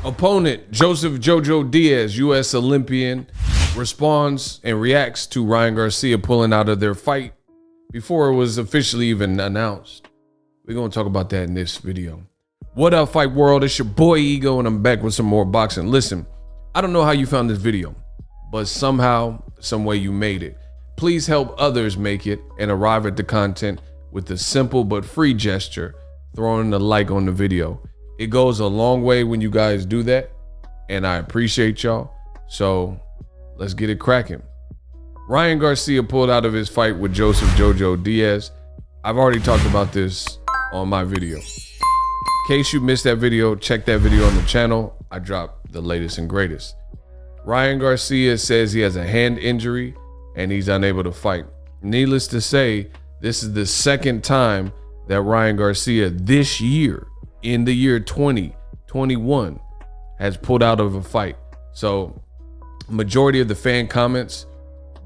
Opponent Joseph JoJo Diaz, U.S. Olympian, responds and reacts to Ryan Garcia pulling out of their fight before it was officially even announced. We're going to talk about that in this video. What up, Fight World? It's your boy Ego, and I'm back with some more boxing. Listen, I don't know how you found this video, but somehow, some way you made it. Please help others make it and arrive at the content with a simple but free gesture, throwing a like on the video. It goes a long way when you guys do that, and I appreciate y'all. So let's get it cracking. Ryan Garcia pulled out of his fight with Joseph JoJo Diaz. I've already talked about this on my video. In case you missed that video, check that video on the channel. I dropped the latest and greatest. Ryan Garcia says he has a hand injury and he's unable to fight. Needless to say, this is the second time that Ryan Garcia this year, in the year 2021, has pulled out of a fight. So majority of the fan comments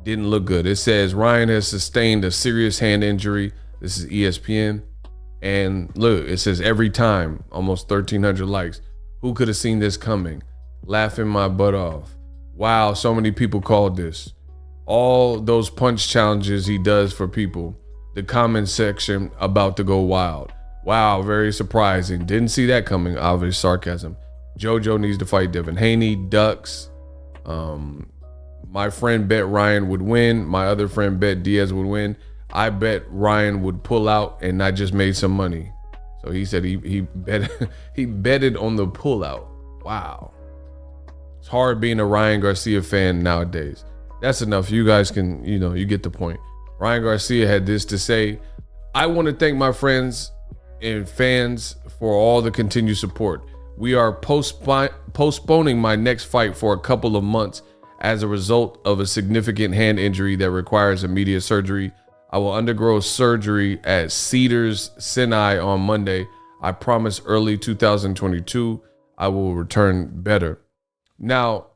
didn't look good. It says Ryan has sustained a serious hand injury. This is ESPN. And look, it says every time, almost 1,300 likes. Who could have seen this coming? Laughing my butt off. Wow, so many people called this. All those punch challenges he does for people. The comment section about to go wild. Wow, very surprising. Didn't see that coming. Obvious sarcasm. JoJo needs to fight Devin Haney. Ducks. My friend bet Ryan would win. My other friend bet Diaz would win. I bet Ryan would pull out, and I just made some money. So he said he bet he betted on the pullout. Wow. It's hard being a Ryan Garcia fan nowadays. That's enough. You guys can, you get the point. Ryan Garcia had this to say: I want to thank my friends and fans for all the continued support. We are postponing my next fight for a couple of months as a result of a significant hand injury that requires immediate surgery. I will undergo surgery at Cedars-Sinai on Monday. I promise early 2022, I will return better. Now,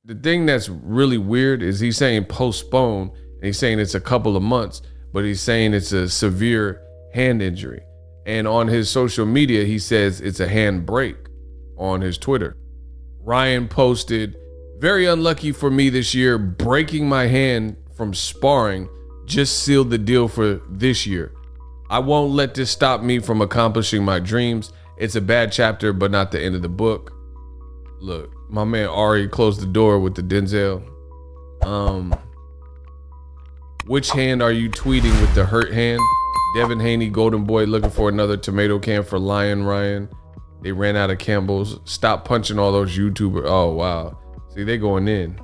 the thing that's really weird is he's saying postpone, and he's saying it's a couple of months, but he's saying it's a severe hand injury. And on his social media, he says it's a hand break on his Twitter. Ryan posted, very unlucky for me this year, breaking my hand from sparring just sealed the deal for this year. I won't let this stop me from accomplishing my dreams. It's a bad chapter, but not the end of the book. Look, my man Ari closed the door with the Denzel. Which hand are you tweeting with the hurt hand? Devin Haney, Golden Boy, looking for another tomato can for Lion Ryan. They ran out of Campbell's. Stop punching all those YouTubers. Oh, wow. See, they going in.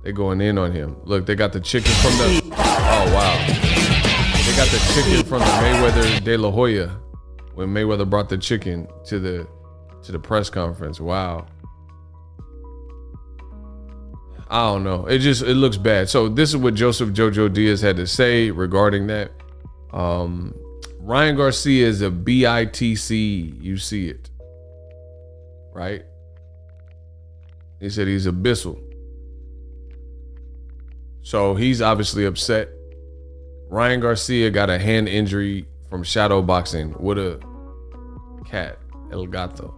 They going in on him. Look, they got the chicken from the... Oh, wow. They got the chicken from the Mayweather De La Hoya when Mayweather brought the chicken to the press conference. Wow. I don't know. It looks bad. So this is what Joseph JoJo Diaz had to say regarding that. Ryan Garcia is a BITC. You see it, right? He said he's a Bissell. So he's obviously upset. Ryan Garcia got a hand injury from shadow boxing with a cat, El Gato.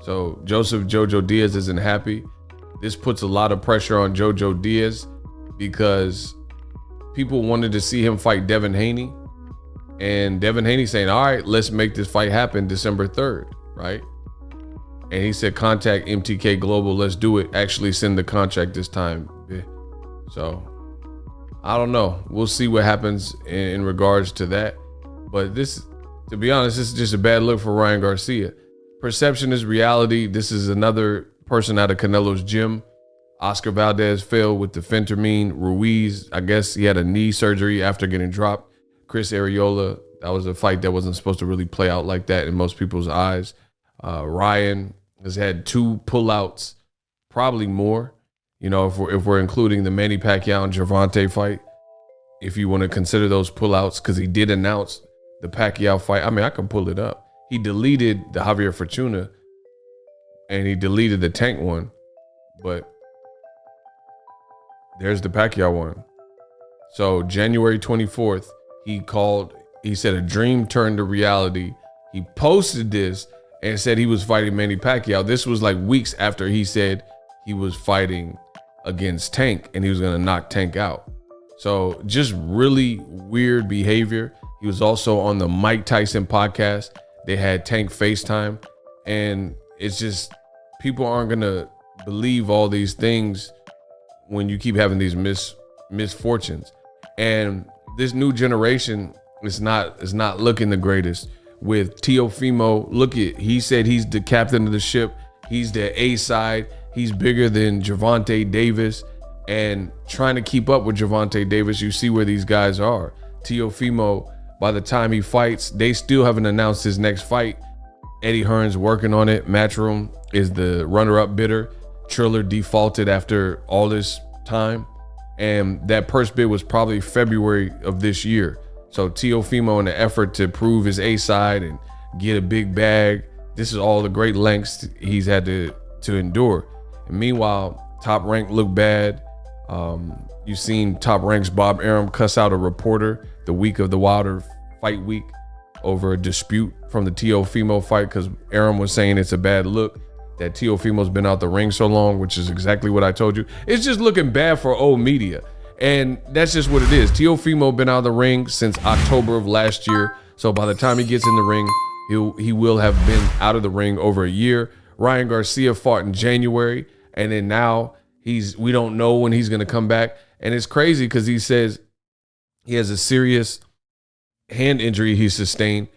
So Joseph JoJo Diaz isn't happy. This puts a lot of pressure on JoJo Diaz because people wanted to see him fight Devin Haney. And Devin Haney saying, all right, let's make this fight happen December 3rd, right? And he said, contact MTK Global, let's do it. Actually send the contract this time. So I don't know. We'll see what happens in regards to that. But this, to be honest, this is just a bad look for Ryan Garcia. Perception is reality. This is another person out of Canelo's gym. Oscar Valdez failed with the phentermine. Ruiz, I guess he had a knee surgery after getting dropped. Chris Arreola, that was a fight that wasn't supposed to really play out like that in most people's eyes. Ryan has had 2 pullouts, probably more. If we're including the Manny Pacquiao and Gervonta fight, if you want to consider those pullouts, because he did announce the Pacquiao fight. I mean, I can pull it up. He deleted the Javier Fortuna and he deleted the Tank one, but there's the Pacquiao one. So January 24th, he said a dream turned to reality. He posted this and said he was fighting Manny Pacquiao. This was like weeks after he said he was fighting against Tank and he was gonna knock Tank out. So just really weird behavior. He was also on the Mike Tyson podcast. They had Tank FaceTime, and it's just, people aren't gonna believe all these things when you keep having these misfortunes. And this new generation is not looking the greatest. With Teofimo, he said he's the captain of the ship. He's the A side. He's bigger than Gervonta Davis, and trying to keep up with Gervonta Davis, you see where these guys are. Teofimo, by the time he fights, they still haven't announced his next fight. Eddie Hearn's working on it. Matchroom is the runner-up bidder. Triller defaulted after all this time, and that purse bid was probably February of this year. So Teofimo, in the effort to prove his A side and get a big bag, this is all the great lengths he's had to endure. And meanwhile, Top Rank looked bad. You've seen Top Rank's Bob Arum cuss out a reporter the week of the Wilder fight week over a dispute from the Teofimo fight, because Arum was saying it's a bad look that Teofimo's been out the ring so long, which is exactly what I told you. It's just looking bad for old media. And that's just what it is. Teofimo been out of the ring since October of last year. So by the time he gets in the ring, he will have been out of the ring over a year. Ryan Garcia fought in January, and then now we don't know when he's gonna come back. And it's crazy because he says he has a serious hand injury he sustained,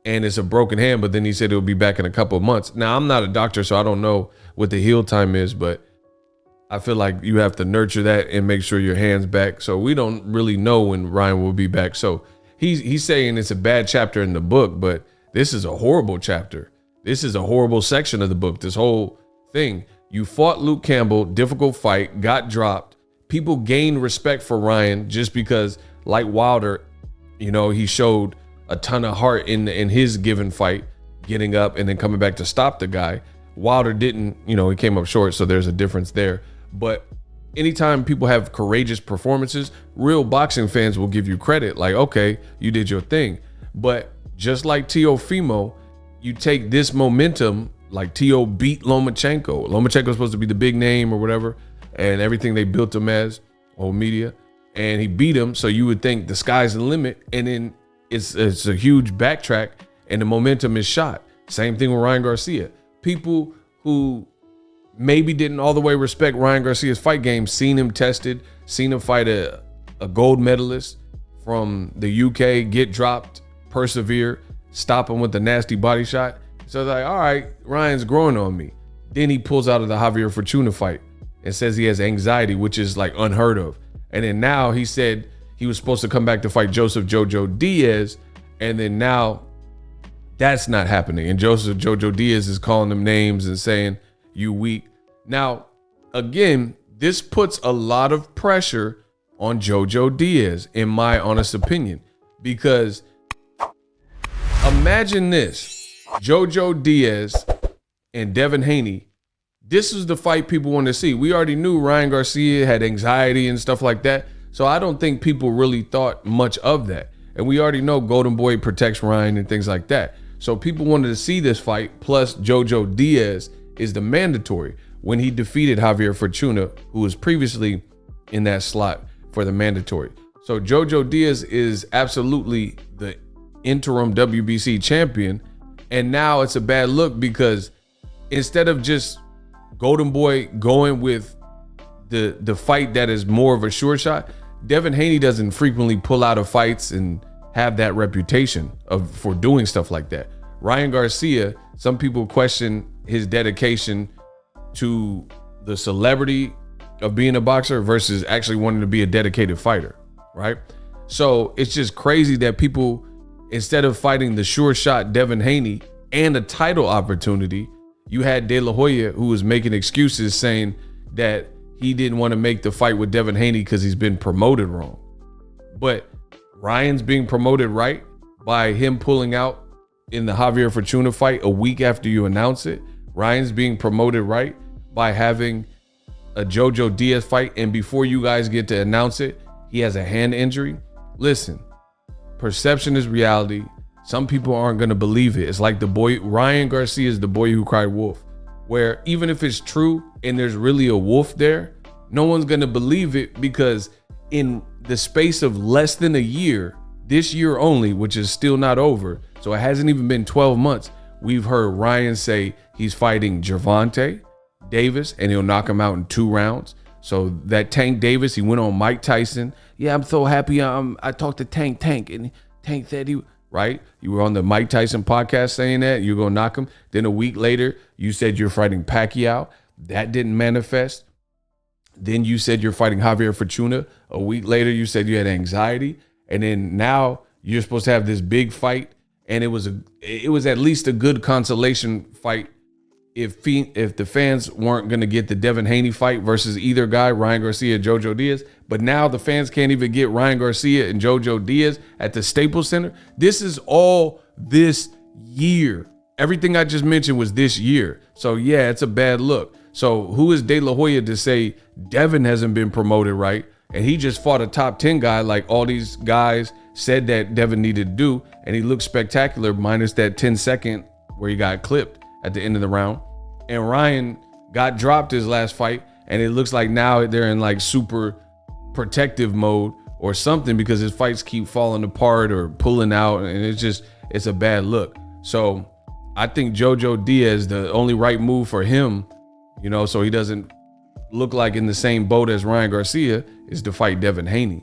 and it's a broken hand, but then he said he'll be back in a couple of months. Now, I'm not a doctor, so I don't know what the heal time is, but I feel like you have to nurture that and make sure your hand's back. So we don't really know when Ryan will be back. So he's saying it's a bad chapter in the book, but this is a horrible chapter. This is a horrible section of the book, this whole thing. You fought Luke Campbell, difficult fight, got dropped. People gained respect for Ryan just because, like Wilder, he showed a ton of heart in his given fight, getting up and then coming back to stop the guy. Wilder didn't, he came up short, so there's a difference there. But anytime people have courageous performances, real boxing fans will give you credit. Like, okay, you did your thing. But just like Teofimo, you take this momentum, like Teo beat Lomachenko. Lomachenko was supposed to be the big name or whatever, and everything they built him as, old media, and he beat him. So you would think the sky's the limit, and then it's a huge backtrack, and the momentum is shot. Same thing with Ryan Garcia. People who maybe didn't all the way respect Ryan Garcia's fight game, seen him tested, seen him fight a gold medalist from the UK, get dropped, persevere, stop him with a nasty body shot. So it's like, all right, Ryan's growing on me. Then he pulls out of the Javier Fortuna fight and says he has anxiety, which is like unheard of. And then now he said he was supposed to come back to fight Joseph JoJo Diaz, and then now that's not happening. And Joseph JoJo Diaz is calling them names and saying, you weak. Now, again, this puts a lot of pressure on JoJo Diaz, in my honest opinion, because imagine this, JoJo Diaz and Devin Haney. This is the fight people want to see. We already knew Ryan Garcia had anxiety and stuff like that, so I don't think people really thought much of that. And we already know Golden Boy protects Ryan and things like that. So people wanted to see this fight, plus JoJo Diaz is the mandatory when he defeated Javier Fortuna, who was previously in that slot for the mandatory. So JoJo Diaz is absolutely the interim WBC champion. And now it's a bad look because instead of just Golden Boy going with the fight that is more of a sure shot, Devin Haney doesn't frequently pull out of fights and have that reputation for doing stuff like that. Ryan Garcia, some people question his dedication to the celebrity of being a boxer versus actually wanting to be a dedicated fighter, right? So it's just crazy that people, instead of fighting the sure shot Devin Haney and a title opportunity, you had De La Hoya, who was making excuses saying that he didn't want to make the fight with Devin Haney because he's been promoted wrong. But Ryan's being promoted right by him pulling out in the Javier Fortuna fight a week after you announce it. Ryan's being promoted right by having a JoJo Diaz fight, and before you guys get to announce it, he has a hand injury. Listen, perception is reality. some people aren't going to believe it. It's like the boy, Ryan Garcia is the boy who cried wolf, where even if it's true and there's really a wolf there, no one's going to believe it, because in the space of less than a year, this year only, which is still not over, so it hasn't even been 12 months, we've heard Ryan say he's fighting Gervonta Davis and he'll knock him out in 2 rounds. So that Tank Davis, he went on Mike Tyson. Yeah, I'm so happy. I talked to Tank, and Tank said he, right? You were on the Mike Tyson podcast saying that you're going to knock him. Then a week later, you said you're fighting Pacquiao. That didn't manifest. Then you said you're fighting Javier Fortuna. A week later, you said you had anxiety. And then now you're supposed to have this big fight. And it was at least a good consolation fight if the fans weren't going to get the Devin Haney fight versus either guy, Ryan Garcia, JoJo Diaz. But now the fans can't even get Ryan Garcia and JoJo Diaz at the Staples Center. This is all this year. Everything I just mentioned was this year. So yeah, it's a bad look. So who is De La Hoya to say Devin hasn't been promoted right? And he just fought a top 10 guy like all these guys said that Devin needed to do. And he looked spectacular minus that 10-second where he got clipped at the end of the round. And Ryan got dropped his last fight. And it looks like now they're in like super protective mode or something, because his fights keep falling apart or pulling out. And it's a bad look. So I think JoJo Diaz, the only right move for him, you know, so he doesn't look like in the same boat as Ryan Garcia, is to fight Devin Haney.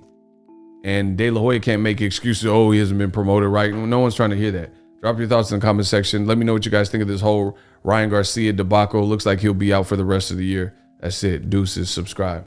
And De La Hoya can't make excuses. Oh, he hasn't been promoted right. No one's trying to hear that. Drop your thoughts in the comment section. Let me know what you guys think of this whole Ryan Garcia debacle. Looks like he'll be out for the rest of the year. That's it. Deuces. Subscribe.